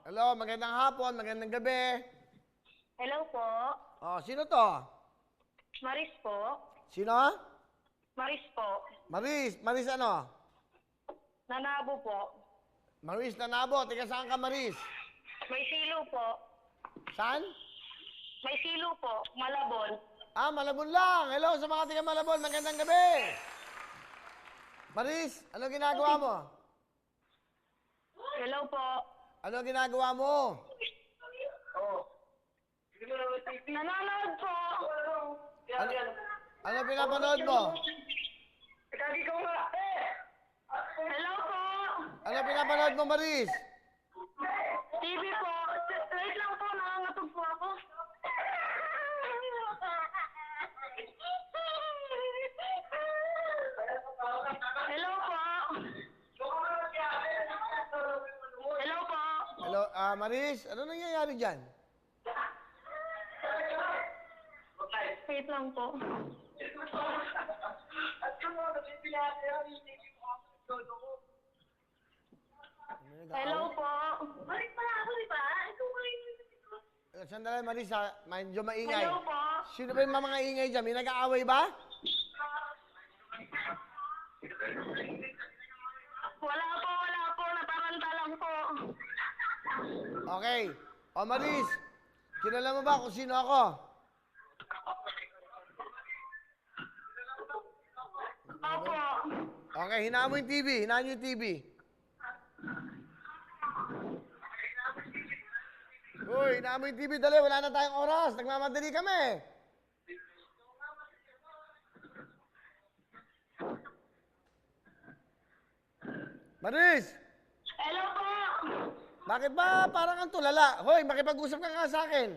Hello, magandang hapon, magandang gabi. Hello po. Oh, sino to? Maris po. Sino? Maris po. Maris. Maris ano? Nanabo po. Maris Nanabo. Tiga saan ka, Maris? May silo po. Saan? May silo po. Malabon. Ah, Malabon lang. Hello sa mga tiga Malabon. Magandang gabi. Maris, ano ginagawa mo? Hello po. Ano ginagawa mo? Nanonood po. Ano, ano pinapanood mo? Hello po. Ano pinapanood mo, Maris? TV po. Wait lang po. Nangangatog po ako. Hello po. Hello po. Hello, Maris, ano nangyayari dyan? Wait lang po. Hello po. Balik pala ako, di ba? Ikaw kayo. Sandali, Maris, ha? Medyo maingay. Hello po. Sino ba yung mga ingay dyan? May nag-aaway ba? Wala po. Nataranta lang po. Okay. O, Maris, kilala mo ba kung sino ako? Opo. Okay, hinaan mo yung TV. Hinaan nyo yung TV. Uy, hinaan mo yung TV. Dali, wala na tayong oras. Nagmamadali kami. Maris, Hello po. bakit ba parang kang tulala? Hoy, makipag-usap ka nga sa akin.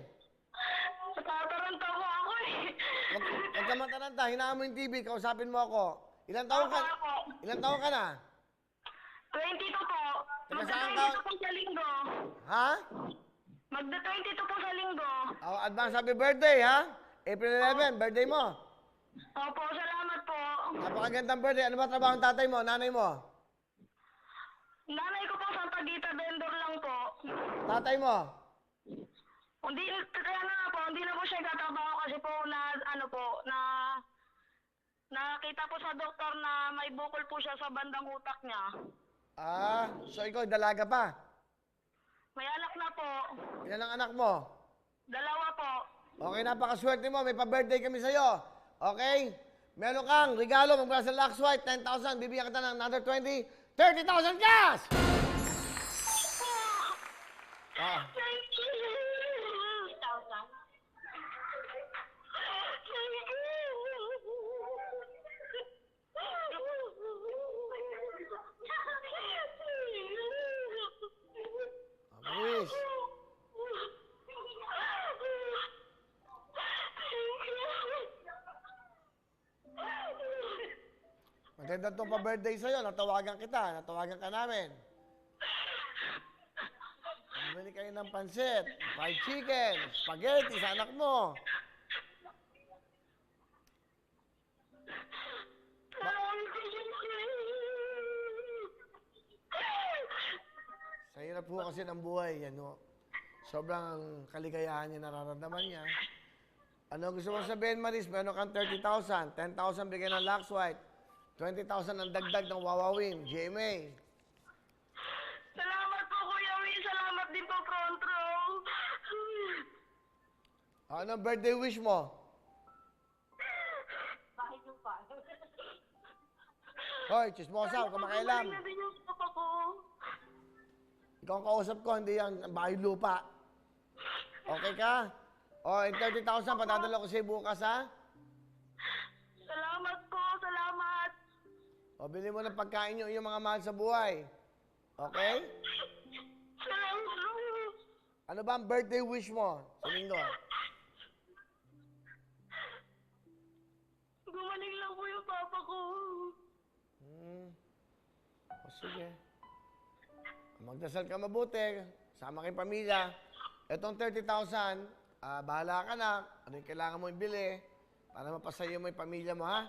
Natataranta po ako eh. Huwag ka mataranta. Hinaan mo yung TV. Kausapin mo ako. Ilang taon ka? Opo. Ilang taon ka na? 22 po. Taga saan Magda-22 ka? po sa linggo. Ha? Magda-22 po sa linggo. Oh, advance happy birthday, ha? April 11, birthday mo. Opo, salamat po. Napakagandang birthday. Ano ba trabaho ng tatay mo, nanay mo? Nanay ko po sa Tagita, vendor lang po. Tatay mo? Hindi, kaya na po, hindi na po siya tatrabaho kasi po nakita po sa doktor na may bukol po siya sa bandang utak niya. Ah, so ikaw dalaga pa. May anak na po. Ilan ang anak mo? 2 po. Okay, napakaswerte mo. May pa-birthday kami sa'yo. Okay? Meron kang regalo mula sa Lux White, 10,000. Bibigyan kita ng another 20, 30,000 cash! Ah. Thank you. 1,000. Maris. Maganda itong pa-birthday sa'yo. Natawagan kita. Natawagan ka namin. Bumili kayo ng pansit, fried chicken, spaghetti sa anak mo. Sa hirap po kasi ng buhay, ano, sobrang kaligayahan niya, nararamdaman niya. Ano gusto mo sabihin, Maris? Meron kang 30,000, 10,000 bigyan ng Lux White, 20,000 ang dagdag ng Wawawin, GMA. Salamat po, Kuya Will. Salamat din po, Front Row. Ano ang birthday wish mo? Bakit yung pa? Hoy, chismosa, huwag ka makialam. na din yung papa ko. Ikaw ang kausap ko, hindi yan bahay lupa. Okay ka? O, yung 30,000, patadala ko sa'yo bukas, ha? Salamat po, salamat. O, bili mo ng pagkain nyo yung mga mahal sa buhay. Okay? Salamat. Ano ba ang birthday wish mo sa linggo? Gumaling lang po yung papa ko. O, sige. Magdasal ka mabuti. Sama kayong pamilya. Etong 30,000, bahala ka na. Ano yung kailangan mo ibili para mapasaya mo yung pamilya mo, ha?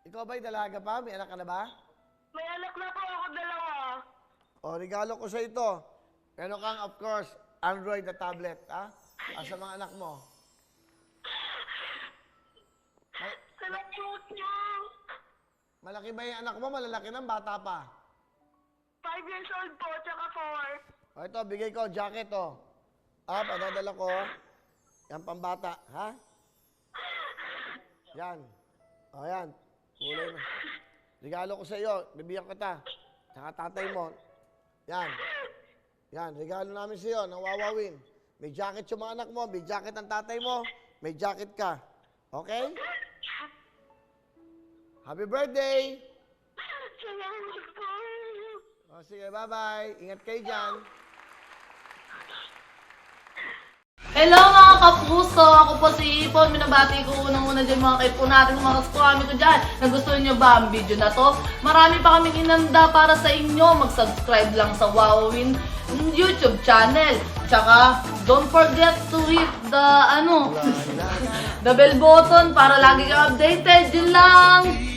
Ikaw ba'y dalaga pa? May anak ka na ba? May anak na po ako 2. O, regalo ko sa ito. Meron kang, of course, Android na tablet, ha? Sa mga anak mo. Salamat niyo. Malaki ba yung anak mo? Malalaki ng bata pa. 5 years old po, tsaka 4. O, ito, bigay ko, jacket, o. Padadala ko. Yan, pambata, ha? Yan. O, yan. Kulay na. Regalo ko sa iyo. Bibigyan kita. Saka tatay mo. Yan. Yan, regalo namin sa iyo ng Wawawin. May jacket yung mga anak mo, may jacket ang tatay mo, may jacket ka. Okay? Happy birthday! Salamat po. O, sige, bye-bye. Ingat kayo dyan. Hello mga kapuso! Ako po si Ipon. Minabati ko unang-una dyan mga kaipo natin, mga kaskwami ko dyan. Nagustuhan nyo ba ang video na to? Marami pa kaming inanda para sa inyo. Mag-subscribe lang sa Wowin YouTube channel. Tsaka, don't forget to hit the, the bell button para lagi kang updated. Yun lang!